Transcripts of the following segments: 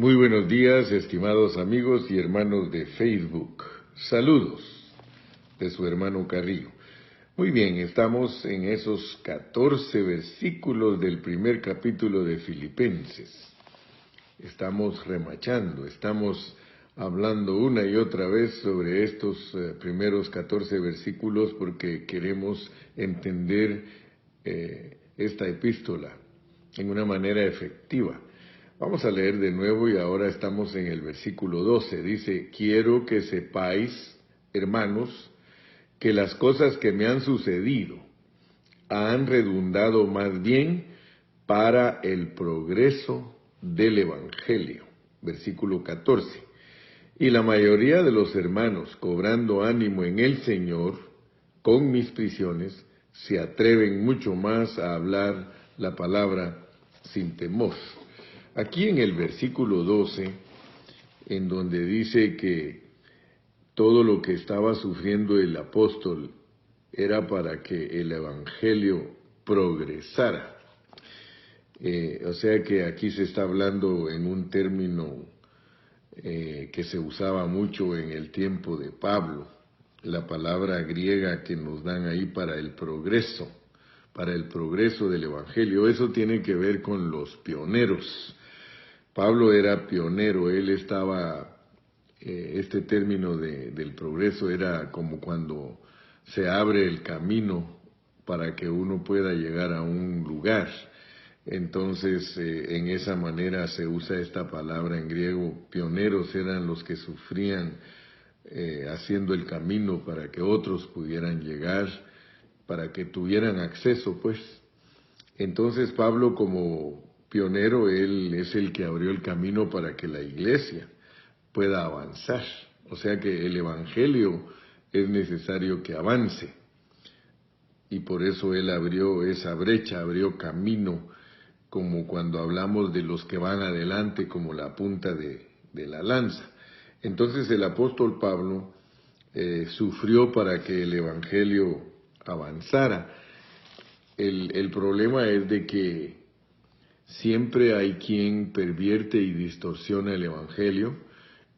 Muy buenos días, estimados amigos y hermanos de Facebook. Saludos de su hermano Carrillo. Muy bien, estamos en esos 14 versículos del primer capítulo de Filipenses. Estamos remachando, estamos hablando una y otra vez sobre estos primeros 14 versículos porque queremos entender esta epístola en una manera efectiva. Vamos a leer de nuevo y ahora estamos en el versículo 12. Dice, quiero que sepáis, hermanos, que las cosas que me han sucedido han redundado más bien para el progreso del Evangelio. Versículo 14. Y la mayoría de los hermanos, cobrando ánimo en el Señor, con mis prisiones, se atreven mucho más a hablar la palabra sin temor. Aquí en el versículo 12, en donde dice que todo lo que estaba sufriendo el apóstol era para que el evangelio progresara. O sea que aquí se está hablando en un término que se usaba mucho en el tiempo de Pablo, la palabra griega que nos dan ahí para el progreso del evangelio. Eso tiene que ver con los pioneros. Pablo era pionero, él estaba, este término del progreso era como cuando se abre el camino para que uno pueda llegar a un lugar. Entonces, en esa manera se usa esta palabra en griego. Pioneros eran los que sufrían haciendo el camino para que otros pudieran llegar, para que tuvieran acceso, pues. Entonces, Pablo como pionero, él es el que abrió el camino para que la iglesia pueda avanzar. O sea que el evangelio es necesario que avance. Y por eso él abrió esa brecha, abrió camino, como cuando hablamos de los que van adelante como la punta de la lanza. Entonces el apóstol Pablo sufrió para que el evangelio avanzara. El problema es de que siempre hay quien pervierte y distorsiona el evangelio,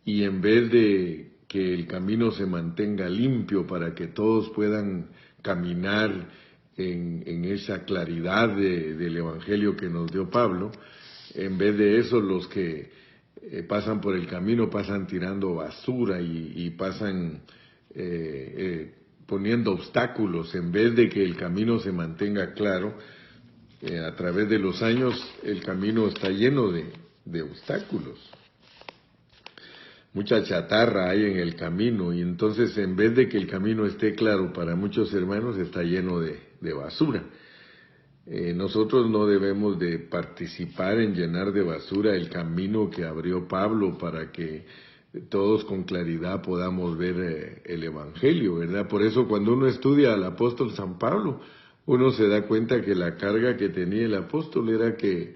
y en vez de que el camino se mantenga limpio para que todos puedan caminar en esa claridad del evangelio que nos dio Pablo, en vez de eso los que pasan por el camino pasan tirando basura y pasan poniendo obstáculos, en vez de que el camino se mantenga claro. A través de los años el camino está lleno de obstáculos. Mucha chatarra hay en el camino, y entonces en vez de que el camino esté claro para muchos hermanos, está lleno de basura. Nosotros no debemos de participar en llenar de basura el camino que abrió Pablo para que todos con claridad podamos ver el evangelio, ¿verdad? Por eso cuando uno estudia al apóstol San Pablo, uno se da cuenta que la carga que tenía el apóstol era que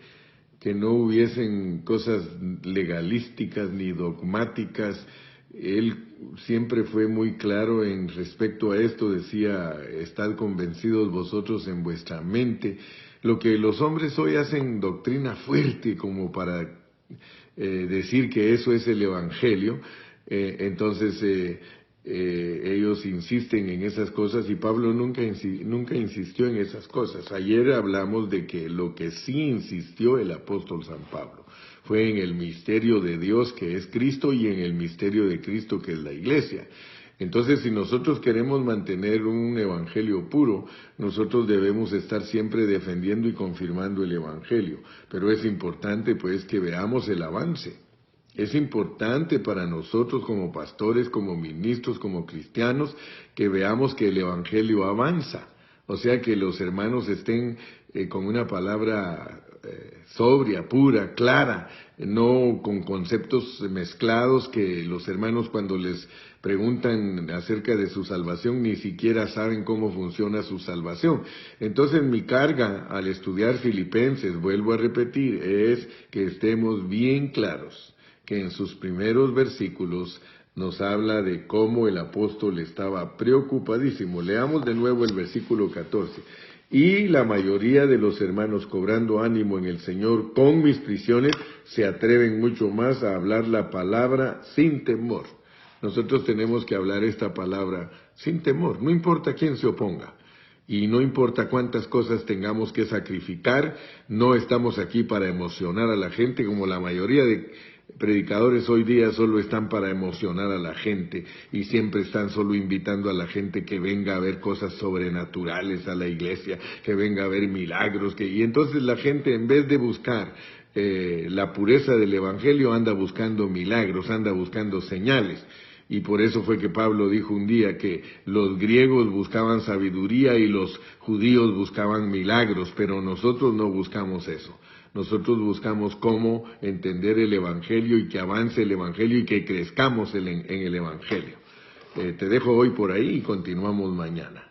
no hubiesen cosas legalísticas ni dogmáticas. Él siempre fue muy claro en respecto a esto, decía, estad convencidos vosotros en vuestra mente. Lo que los hombres hoy hacen doctrina fuerte como para decir que eso es el evangelio, entonces ellos insisten en esas cosas, y Pablo nunca insistió en esas cosas. Ayer hablamos de que lo que sí insistió el apóstol San Pablo fue en el misterio de Dios, que es Cristo, y en el misterio de Cristo, que es la iglesia. Entonces, si nosotros queremos mantener un evangelio puro, nosotros debemos estar siempre defendiendo y confirmando el evangelio. Pero es importante, pues, que veamos el avance. Es importante para nosotros como pastores, como ministros, como cristianos, que veamos que el evangelio avanza. O sea, que los hermanos estén con una palabra sobria, pura, clara, no con conceptos mezclados que los hermanos cuando les preguntan acerca de su salvación ni siquiera saben cómo funciona su salvación. Entonces mi carga al estudiar Filipenses, vuelvo a repetir, es que estemos bien claros que en sus primeros versículos nos habla de cómo el apóstol estaba preocupadísimo. Leamos de nuevo el versículo 14. Y la mayoría de los hermanos, cobrando ánimo en el Señor con mis prisiones, se atreven mucho más a hablar la palabra sin temor. Nosotros tenemos que hablar esta palabra sin temor, no importa quién se oponga. Y no importa cuántas cosas tengamos que sacrificar, no estamos aquí para emocionar a la gente, como la mayoría de predicadores hoy día solo están para emocionar a la gente y siempre están solo invitando a la gente que venga a ver cosas sobrenaturales a la iglesia, que venga a ver milagros, y entonces la gente, en vez de buscar la pureza del evangelio, anda buscando milagros, anda buscando señales. Y por eso fue que Pablo dijo un día que los griegos buscaban sabiduría y los judíos buscaban milagros, pero nosotros no buscamos eso. Nosotros buscamos cómo entender el evangelio y que avance el evangelio y que crezcamos en el evangelio. Te dejo hoy por ahí y continuamos mañana.